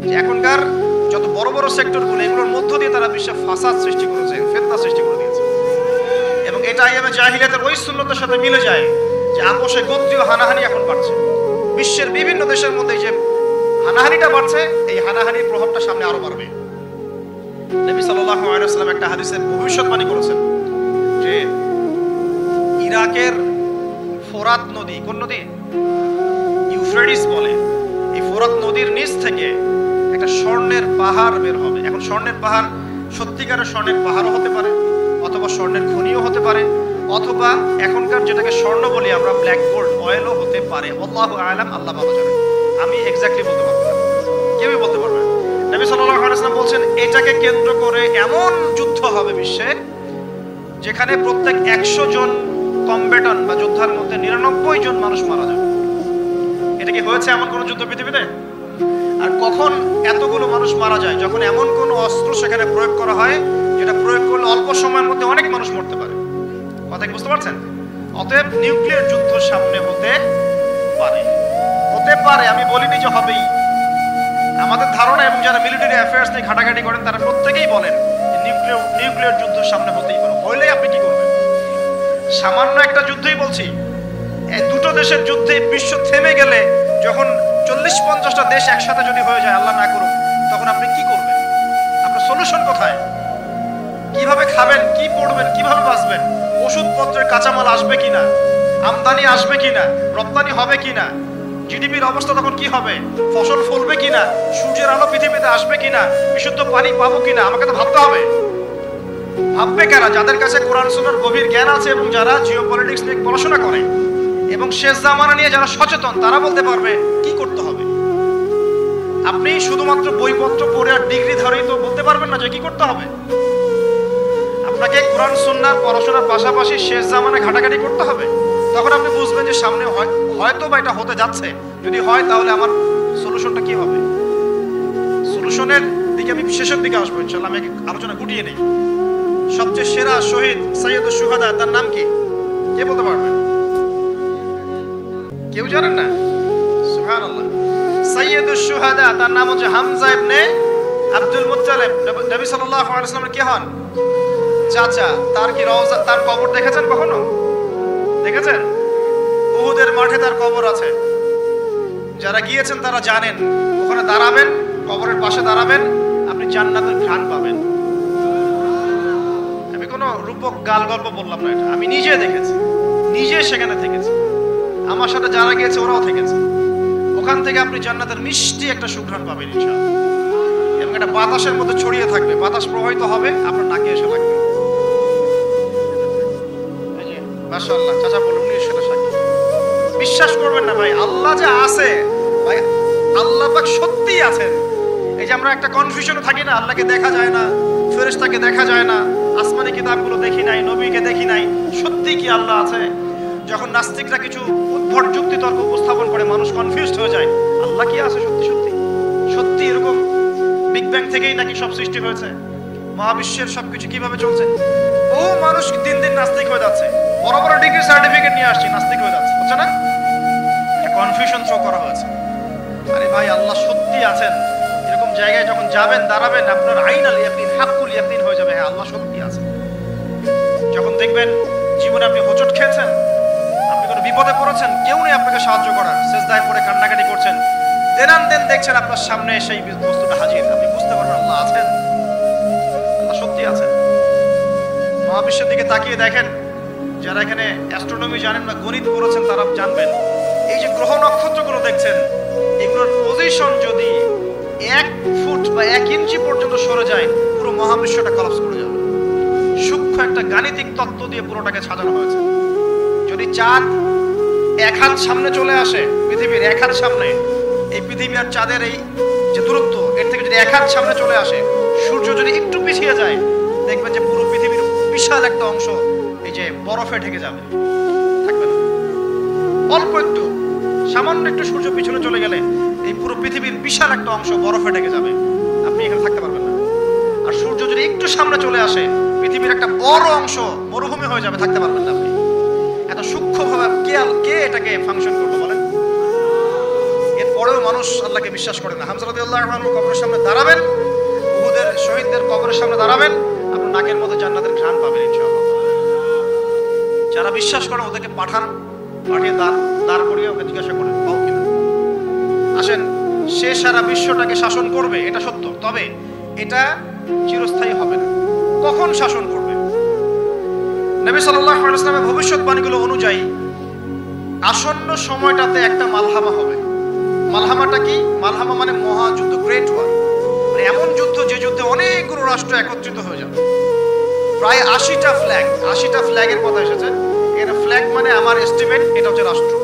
যে এখনকার যত বড় বড় সেক্টরগুলো, এগুলোর মধ্য দিয়ে তারা বিশ্বে ফাসাদ সৃষ্টি করেছে, ফিতনা সৃষ্টি করে দিয়েছে। এবং এটা আইয়ামে জাহিলিয়াতের ওই সুন্নতের সাথে মিলে যায় যে আপোষে গোত্রীয় হানাহানি এখন বাড়ছে। বিশ্বের বিভিন্ন দেশের মধ্যে যে হানাহানিটা বাড়ছে, এই হানাহানির প্রভাবটা সামনে আরো বাড়বে। নবী সাল্লাল্লাহু আলাইহি ওয়াসাল্লাম একটা হাদিসে ভবিষ্যৎবাণী করেছেন যে ইরাকের ফোরাত নদী, কোন নদী? ইউফ্রেটিস বলে। এই ফোরাত নদীর নিচ থেকে একটা স্বর্ণের পাহাড় বের হবে। এখন স্বর্ণের পাহাড় সত্যিকারের স্বর্ণের পাহাড়ও হতে পারে, অথবা স্বর্ণের খনিও হতে পারে, অথবা এখনকার যেটাকে স্বর্ণ বলি আমরা ব্ল্যাক গোল্ড অয়েলও হতে পারে। আল্লাহু আ'লাম, আল্লাহ ভালো জানেন। আমি এক্স্যাক্টলি বলতে পারবো না, কেউই বলতে পারবে না। নবী সাল্লাল্লাহু আলাইহি ওয়াসাল্লাম বলছেন এটাকে কেন্দ্র করে এমন যুদ্ধ হবে বিশ্বে যেখানে প্রত্যেক 100 জন কমব্যাটন বা যোদ্ধার মধ্যে 99 জন মানুষ মারা যাবে। এটা কি হয়েছে এমন কোন যুদ্ধ পৃথিবীতে? আর কখন এতগুলো মানুষ মারা যায়? যখন এমন কোন অস্ত্র সেখানে প্রয়োগ করা হয় যেটা প্রয়োগ করলে অল্প সময়ের মধ্যে অনেক মানুষ মরতে পারে। কথা কি বুঝতে পারছেন? অতএব নিউক্লিয়ার যুদ্ধ সামনে হতে পারে, হতে পারে। আমি বলিনি যে হবেই। আমাদের ধারণা, এবং যারা মিলিটারি অ্যাফেয়ার্স নিয়ে ঘাটাঘাটি করেন তারা প্রত্যেকেই বলেন নিউক্লিয়ার যুদ্ধ সামনে হতেই পারে। হইলে আপনি কি করবেন? সামান্য একটা যুদ্ধই বলছি, এই দুটো দেশের যুদ্ধে বিশ্ব থেমে গেলে, যখন 40-50টা দেশ একসাথে যদি হয়ে যায়, আল্লাহ না করুক, তখন আপনি কি করবেন? আপনার সলিউশন কোথায়? কিভাবে খাবেন, কি পড়বেন, কিভাবে বাঁচবেন? ওষুধপত্রের কাঁচামাল আসবে কিনা, আমদানি আসবে কিনা, রপ্তানি হবে কিনা, জিডিপির অবস্থা তখন কি হবে, ফসল ফলবে কিনা, সূর্যের আলো পৃথিবীতে আসবে কিনা, বিশুদ্ধ পানি পাবো কিনা, আমাকে তো ভাবতে হবে। ভাববে কারা? যাদের কাছে কোরআন সুন্নাহর গভীর জ্ঞান আছে এবং যারা জিওপলিটিক্স নিয়ে পড়াশোনা করে এবং শেষ জামানা নিয়ে যারা সচেতন, তারা বলতে পারবে কি করতে হবে। আপনি শুধুমাত্র বইপত্র পড়ে আর ডিগ্রি ধরেই তো বলতে পারবেন না যে কি করতে হবে। আপনাকে কোরআন সুন্নাহর পড়াশোনার পাশাপাশি শেষ জামানায় ঘাটাঘাটি করতে হবে। তখন আপনি বুঝবেন যে সামনে হয়তো বা এটা হতে যাচ্ছে। যদি হয় তাহলে আমার সলিউশনটা কি হবে। সলিউশনের দিকে আমি শেষের দিকে আসবো ইনশাআল্লাহ। আমি আলোচনা গুটিয়ে নেই। সবচেয়ে সেরা শহীদ সাইয়্যিদুশ শুহাদা, তার নাম কি? কে বলতে পারবেন? কেউ জানেন না? সুবহানাল্লাহ। সাইয়্যিদুশ শুহাদা, তার নাম হচ্ছে হামজা ইবনে আব্দুল মুত্তালিব। নবী সাল্লাল্লাহু আলাইহি ওয়াসাল্লামের কে হন? চাচা। তার কি রওজা, তার কবর দেখেছেন কখনো? দেখেছেন? উহুদের মাঠে তার কবর আছে। যারা গিয়েছেন তারা জানেন, ওখানে দাঁড়াবেন, কবরের পাশে দাঁড়াবেন, আপনি জান্নাতের ঘ্রাণ পাবেন। আমি কোনো রূপক গাল গল্প বললাম না, এটা আমি নিজে দেখেছি, নিজে সেখানে থেকেছি, আমার সাথে যারা গিয়েছে ওরাও থেকেছে। ওখান থেকে আপনি জান্নাতের মিষ্টি একটা সুঘ্রাণ পাবেন ইনশাআল্লাহ। এবং এটা বাতাসের মধ্যে ছড়িয়ে থাকবে, বাতাস প্রবাহিত হবে, আপনার নাকে এসে লাগবে। মাশাআল্লাহ, চাচা বলুন সেটা সাক্ষী। বিশ্বাস করবেন না ভাই, আল্লাহ যে আছে ভাই, আল্লাহ পাক সত্যিই আছেন। এই যে আমরা একটা কনফিউশনে থাকি না, আল্লাহকে দেখা যায় না, ফেরেশতাকে দেখা যায় না, আসমানি কিতাবগুলো দেখি নাই, নবীকে দেখি নাই, সত্যি কি আল্লাহ আছে? যখন নাস্তিকরা কিছু উদ্ভট যুক্তি তর্ক উপস্থাপন করে মানুষ কনফিউজড হয়ে যায়, আল্লাহ কি আছে সত্যি সত্যি? সত্যি এরকম বিগ ব্যাং থেকেই নাকি সব সৃষ্টি হয়েছে? মহাবিশ্বের সবকিছু কিভাবে চলছে? ও মানুষ দিন দিন নাস্তিক হয়ে যাচ্ছে, বড় বড় ডিগ্রি সার্টিফিকেট নিয়ে আসছে, নাস্তিক হয়ে যাচ্ছে, হচ্ছে না? একটা কনফিউশন থ্রো করা হয়েছে। আরে ভাই, আল্লাহ সত্যি আছেন। এরকম জায়গায় যখন যাবেন, দাঁড়াবেন, আপনার আইনাল ইয়াকিন, হাক্কুল ইয়াকিন হয়ে যাবে, হ্যাঁ আল্লাহ সত্যি আছে। যখন দেখবেন জীবনে আপনি হোঁচট খেয়েছেন, আপনি কোনো বিপদে পড়েছেন, কেউ নেই আপনাকে সাহায্য করার, সেজদায় পড়ে কান্নাকাটি করছেন, দেন দেখছেন আপনার সামনে সেই বস্তুটা হাজির, আপনি বুঝতে পারবেন আল্লাহ আছেন, আল্লাহ সত্যি আছেন। মহাবিশ্বের দিকে তাকিয়ে দেখেন, যারা এখানে অ্যাস্ট্রোনমি জানেন না, গণিত পড়েছেন, তারা জানবেন এই যে গ্রহ নক্ষত্রগুলো দেখছেন, এগুলোর পজিশন যদি 1 ফুট বা 1 ইঞ্চি পর্যন্ত সরে যায়, পুরো মহাবিশ্বটা কলাপস করে যাবে। সূক্ষ্ম একটা গাণিতিক তত্ত্ব দিয়ে পুরোটাকে সাজানো হয়েছে। যদি চাঁদ 1 হাত সামনে চলে আসে, পৃথিবীর 1 হাত সামনে, এই পৃথিবী আর চাঁদের এই যে দূরত্ব, এর থেকে যদি 1 হাত সামনে চলে আসে, সূর্য যদি একটু পিছিয়ে যায়, দেখবেন যে পুরো পৃথিবীর বিশাল একটা অংশ এই যে বরফে ঢেকে যাবে, থাকবে না। অল্প একটু, সামান্য একটু সূর্য পিছনে চলে গেলে এই পুরো পৃথিবীর বিশাল একটা অংশ বরফে ঢেকে যাবে, আপনি এখানে থাকতে পারবেন না। আর সূর্য যদি একটু সামনে চলে আসে, পৃথিবীর একটা বড় অংশ মরুভূমি হয়ে যাবে, থাকতে পারবেন না আপনি। এত সূক্ষ্মভাবে কে এটাকে ফাংশন করবে বলেন? এর পরেও মানুষ আল্লাহকে বিশ্বাস করে না। হামজা রাদিয়াল্লাহু আনহু কবরের সামনে দাঁড়াবেন, উহুদের শহীদদের কবরের সামনে দাঁড়াবেন, আপনার নাকের মধ্যে জান্নাতের ঘ্রাণ পাবেন ইনশাআল্লাহ। যারা বিশ্বাস করে ওদেরকে পাঠিয়ে দাঁড় করিয়ে ওকে জিজ্ঞাসা করেন পাও কিনা। আসেন, সে সারা বিশ্বটাকে শাসন করবে, এটা সত্য, তবে এটা চিরস্থায়ী হবে না। কখন শাসন করবে? নবী সাল্লাল্লাহু আলাইহি ওয়াসাল্লামের ভবিষ্যৎবাণীগুলো অনুযায়ী আসন্ন সময়টাতে একটা মালহামা হবে। মালহামাটা কি? মালহামা মানে মহাযুদ্ধ, গ্রেট ওয়ার, মানে এমন যুদ্ধ যে যুদ্ধে অনেকগুলো রাষ্ট্র একত্রিত হয়ে যাবে। প্রায় 80টা ফ্ল্যাগের কথা এসেছে। এর ফ্ল্যাগ মানে আমার এস্টিমেট এটা হচ্ছে রাষ্ট্র,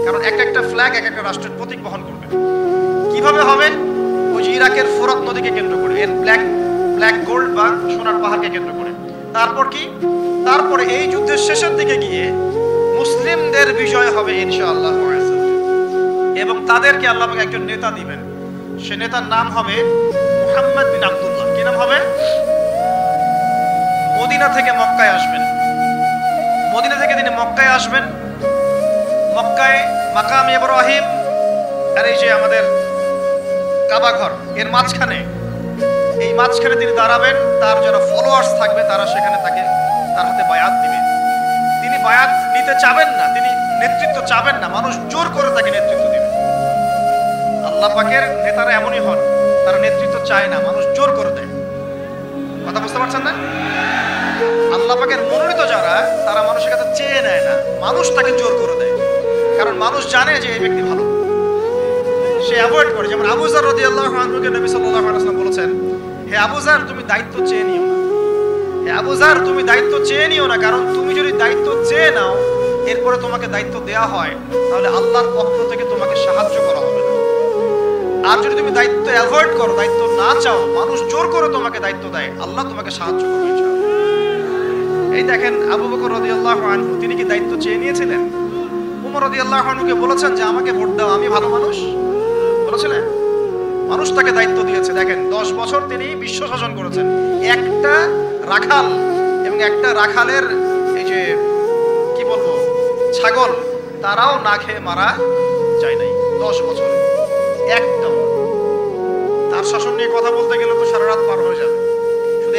কারণ একটা ফ্ল্যাগ একটা রাষ্ট্রের প্রতীক বহন করবে। কিভাবে হবে? ওই যে ইরাকের ফোরাত নদীকে কেন্দ্র করে, এর ব্ল্যাক গোল্ড বা সোনার পাহাড়কে কেন্দ্র করে। তারপর কি? তারপরে এই যুদ্ধের শেষের দিকে গিয়ে মুসলিমদের বিজয় হবে ইনশাআল্লাহ, এবং তাদেরকে আল্লাহ পাক একজন নেতা দিবেন। সে নেতার নাম হবে মুহাম্মদ বিন আব্দুল্লাহ। কি নাম হবে? মদিনা থেকে মক্কায় আসবেন। মদিনা থেকে তিনি মক্কায় আসবেন। মক্কায় মাকাম ইব্রাহিম আর এই যে আমাদের কাবা ঘর, এর মাঝখানে তিনি দাঁড়াবেন। তার যারা ফলোয়ার্স থাকবে তারা সেখানে তার হাতে বায়াত দিবে। তিনি বায়াত নিতে চাবেন না, তিনি নেতৃত্ব চাবেন না, মানুষ জোর করে তাকে নেতৃত্ব দিবে। আল্লাহ পাকের নেতারা এমনই হন, তারা নেতৃত্ব চায় না, মানুষ জোর করে দেয়। কথা বুঝতে পারছেন না? আল্লাহ পাকের মনোনীত যারা, তারা মানুষের কাছে চেয়ে নেয় না, মানুষ তাকে জোর করে দেয়। কারণ মানুষ জানে যে এই ব্যক্তি ভালো, সে অ্যাভয়েড করে। যেমন আবু যার রাদিয়াল্লাহু আনহুকে নবী সাল্লাল্লাহু আলাইহি ওয়াসাল্লাম বলেছেন, হে আবু যার, তুমি দায়িত্ব চেয়ে নিও না। হে আবু যার, তুমি দায়িত্ব চেয়ে নিও না, কারণ তুমি যদি দায়িত্ব চেয়ে নাও, এরপরে তোমাকে দায়িত্ব দেওয়া হয়, তাহলে আল্লাহর পক্ষ থেকে তোমাকে সাহায্য করা হবে না। আর যদি তুমি দায়িত্ব অ্যাভয়েড করো, দায়িত্ব না চাও, মানুষ জোর করে তোমাকে দায়িত্ব দেয়, আল্লাহ তোমাকে সাহায্য করবে ইনশাআল্লাহ। এই দেখেন আবু বকর রাদিয়াল্লাহু আনহু, তিনি কি দায়িত্ব চেয়ে নিয়েছিলেন? উমর রাদিয়াল্লাহু আনহুকে বলেছেন যে আমাকে ভোট দাও, আমি ভালো মানুষ, বলেছিলেন। মানুষ তাকে দায়িত্ব দিয়েছে। দেখেন 10 বছর তিনি বিশ্ব শাসন করেছেন। একটা রাখাল এবং একটা রাখালের এই যে কি বলবো ছাগল, তারাও না খেয়ে মারা যায় নাই 10 বছরে একটাও। তার শাসন নিয়ে কথা বলতে গেলে তো সারা রাত পার হয়ে যাবে। শুধু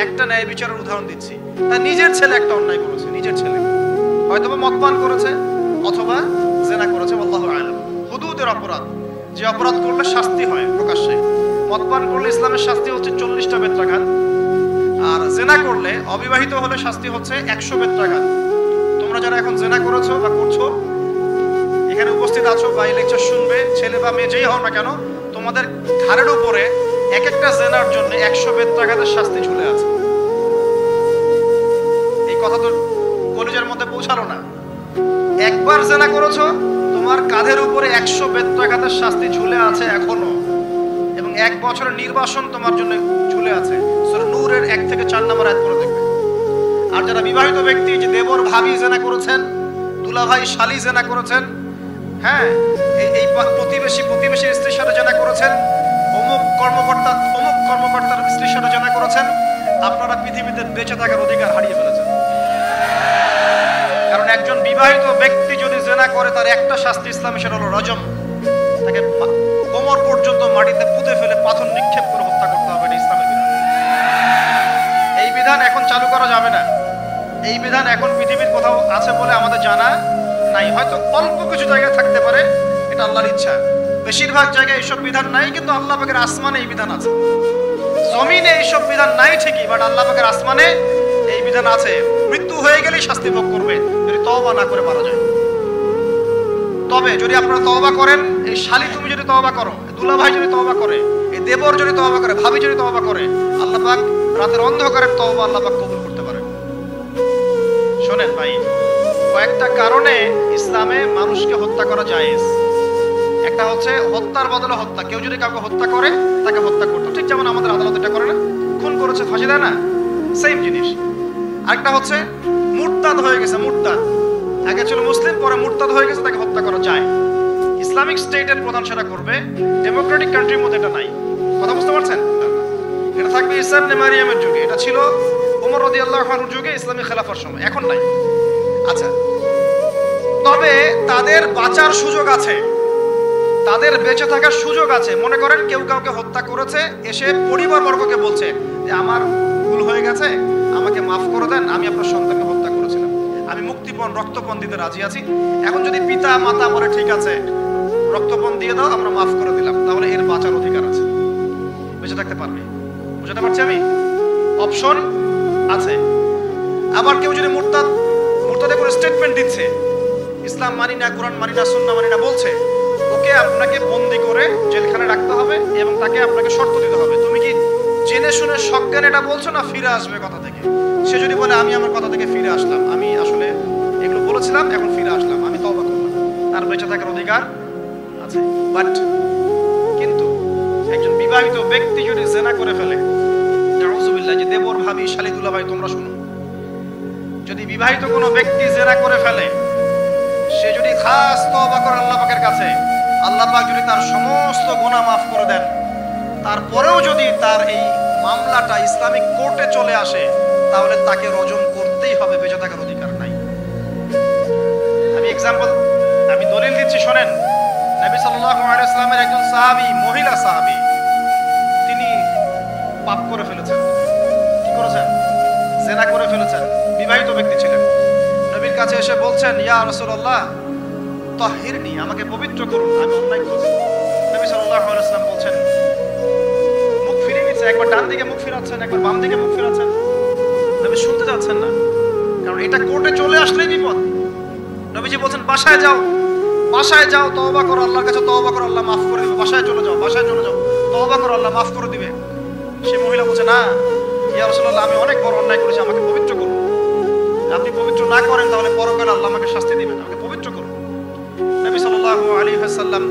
একটা ন্যায় বিচারের উদাহরণ দিচ্ছি। তার নিজের ছেলে একটা অন্যায় করেছে, নিজের ছেলে হয়তোবা মদপান করেছে অথবা জেনা করেছে, আল্লাহু আ'লাম। হুদুদের অপরাধ, যে অপরাধ করলে শাস্তি হয় প্রকাশ্যে। মদপান করলে ইসলামের শাস্তি হচ্ছে 40টা বেত্রাঘাত, আর জেনা করলে অবিবাহিত হলে শাস্তি হচ্ছে 100 বেত্রাঘাত। তোমরা যারা এখন জেনা করেছো বা করছো, এখানে উপস্থিত আছো বা এই লেকচার শুনবে, ছেলে বা মেয়ে যেই হও না কেন, তোমাদের ঘাড়ের উপরে একটা জেনার জন্য 100 বেত্রাঘাতের শাস্তি ঝুলে আছে। এই কথা তো কলেজের মধ্যে পৌঁছালো না। একবার জেনা করেছো, তোমার কাঁধের উপরে 100 বেত্রাঘাতের শাস্তি ঝুলে আছে এখনো, এবং 1 বছরের নির্বাসন তোমার জন্য ঝুলে আছে। সূরা নূরের 1 থেকে 4 নম্বর আয়াত পড়ে দেখবে। আর যারা বিবাহিত ব্যক্তি, যে দেবর ভাবি জেনা করেছেন, দুলাভাই শালি জেনা করেছেন, হ্যাঁ, এই প্রতিবেশীর স্ত্রীর সাথে জেনা করেছেন, অমুক কর্মকর্তার স্ত্রীর সাথে জেনা করেছেন, আপনারা পৃথিবীতে বেঁচে থাকার অধিকার হারিয়ে ফেলেছেন। কারণ একজন বিবাহিত ব্যক্তি যদি জেনা করে, তার একটা শাস্তি ইসলামে, সেটা হলো রজম। তাকে কোমর পর্যন্ত মাটিতে পুঁতে ফেলে পাথর নিক্ষেপ করে হত্যা করতে হবে, এটা ইসলামের বিধান। এই বিধান এখন চালু করা যাবে না। এই বিধান এখন পৃথিবীর কোথাও আছে বলে আমাদের জানা নাই। হয়তো অল্প কিছু জায়গায় থাকতে পারে, এটা আল্লাহর ইচ্ছা। বেশিরভাগ জায়গায় এইসব বিধান নাই, কিন্তু আল্লাহ পাকের আসমানে এই বিধান আছে। জমিনে এইসব বিধান নাই ঠিকই, বাট আল্লাহ পাকের আসমানে এই বিধান আছে। মৃত্যু হয়ে গেলেই শাস্তি ভোগ করবে যদি তওবা না করে মারা যায়। তবে যদি আপনারা তওবা করেন, এই শালি তুমি যদি তওবা করো, দুলাভাই যদি তওবা করে, এই দেবর যদি তওবা করে, ভাবি যদি তওবা করে, আল্লাহ পাক রাতের অন্ধকারের তওবা আল্লাহ পাক কবুল করতে পারে। শোনেন ভাই, কয়েকটা কারণে ইসলামে মানুষকে হত্যা করা জায়েজ। একটা হচ্ছে হত্যার বদলে হত্যা। কেউ যদি কাউকে হত্যা করে, তাকে হত্যা করতে, ঠিক যেমন আমাদের আদালত এটা করে না, খুন করেছে ফাঁসি দেয় না, সেম জিনিস। আরেকটা হচ্ছে মুরতাদ হয়ে গেছে, মুরতাদ, আগে ছিল মুসলিম, পরে মুরতাদ হয়ে গেছে, তাকে হত্যা করা যায়। ইসলামিক স্টেটের প্রধান সেটা করবে, ডেমোক্রেটিক কান্ট্রির মধ্যে এটা নাই। কথা বুঝতে পারছেন? এটা থাকবে ঈসা ইবনে মারিয়ামের যুগে, এটা ছিল ওমর রাদিয়াল্লাহু আনহুর যুগে, ইসলামী খেলাফার সময়, এখন নাই। আচ্ছা, তবে তাদের বাঁচার সুযোগ আছে। তাদের বেঁচে থাকার সুযোগ আছে। মনে করেন কেউ কাউকে হত্যা করেছে, এসে পরিবারবর্গকে বলছে যে আমার ভুল হয়ে গেছে, আমাকে মাফ করে দেন, আমি আপনার সন্তানকে হত্যা করেছিলাম, আমি মুক্তিপণ রক্তপণ দিতে রাজি আছি। এখন যদি পিতা মাতা বলে ঠিক আছে রক্তপণ দিয়ে দাও, আমরা মাফ করে দিলাম, তাহলে এর বাঁচার অধিকার আছে, বেঁচে থাকতে পারবে। বুঝতে পারছি আমি? অপশন আছে। আবার কেউ যদি মুরতাদে কোনো স্টেটমেন্ট দিচ্ছে, ইসলাম মানি না, কোরআন মানি না, সুন্নাহ মানি না বলছে, ওকে আপনাকে বন্দি করে জেলখানে রাখতে হবে এবং তাকে আপনাকে শর্ত দিতে হবে, তুমি কি জেনে শুনে সজ্ঞানে এটা বলছো না ফিরে আসবে কথা থেকে। সে যদি বলে আমি আমার কথা থেকে ফিরে আসলাম, আমি আসলে এগুলো বলেছিলাম, এখন ফিরে আসলাম, আমি তওবা করলাম, তার বেঁচে থাকার অধিকার আছে। বাট কিন্তু একজন বিবাহিত ব্যক্তি যদি জেনা করে ফেলে, নাউযুবিল্লাহ, যে দেবর ভাবি শালী দুলাভাই তোমরা শুনো, যদি বিবাহিত কোনো ব্যক্তি জেনা করে ফেলে, সে যদি খাস তওবা করে আল্লাহ পাকের কাছে, আল্লাহ পাক যদি তার সমস্ত গুনাহ মাফ করে দেন, তারপরেও যদি তার এই মামলাটা ইসলামিক কোর্টে চলে আসে, তাহলে তাকে রজম করতেই হবে, বেঁচে থাকার অধিকার নাই। আমি দলিল দিচ্ছি, শোনেন। নবী সাল্লাল্লাহু আলাইহি ওয়াসাল্লামের একজন সাহাবী, মহিলা সাহাবী, তিনি পাপ করে ফেলেছেন। কি করেছেন? জেনা করে ফেলেছেন। বিবাহিত ব্যক্তি ছিলেন। নবীর কাছে এসে বলছেন, ইয়া রাসূলুল্লাহ তাহিরনি, আমাকে পবিত্র করুন, আমি অন্যায় করেছি। নবী সাল্লাল্লাহু আলাইহি ওয়াসাল্লাম বলছেন, মুখ ফিরিয়ে নিচ্ছে, একবার ডান দিকে মুখ ফিরাচ্ছেন, একবার বাম দিকে মুখ ফিরাচ্ছেন। নবী শুনতে যাচ্ছেন না, কারণ এটা কোর্টে চলে আসলেই বিপদ। নবীজি বলছেন বাসায় যাও, বাসায় যাও, তওবা করো, আল্লাহর কাছে তওবা করো, আল্লাহ মাফ করে দিবে। বাসায় চলে যাও, বাসায় চলে যাও, তওবা করো, আল্লাহ মাফ করে দিবে। সে মহিলা বলছে, না ইয়া রাসূলুল্লাহ, আমি অনেক বড় অন্যায় করেছি, আমাকে পবিত্র করুন। আপনি পবিত্র না করেন তাহলে পরকালে আল্লাহ আমাকে শাস্তি দিবেন, আমাকে পবিত্র করুন। নবী সাল্লাল্লাহু আলাইহি ওয়াসাল্লাম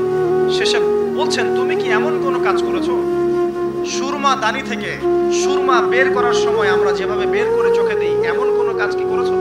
শেষে বলছেন, তুমি কি এমন কোনো কাজ করেছো? সুরমা দানি থেকে সুরমা বের করার সময় আমরা যেভাবে বের করে চোখে দিই, এমন কোনো কাজ কি করেছো?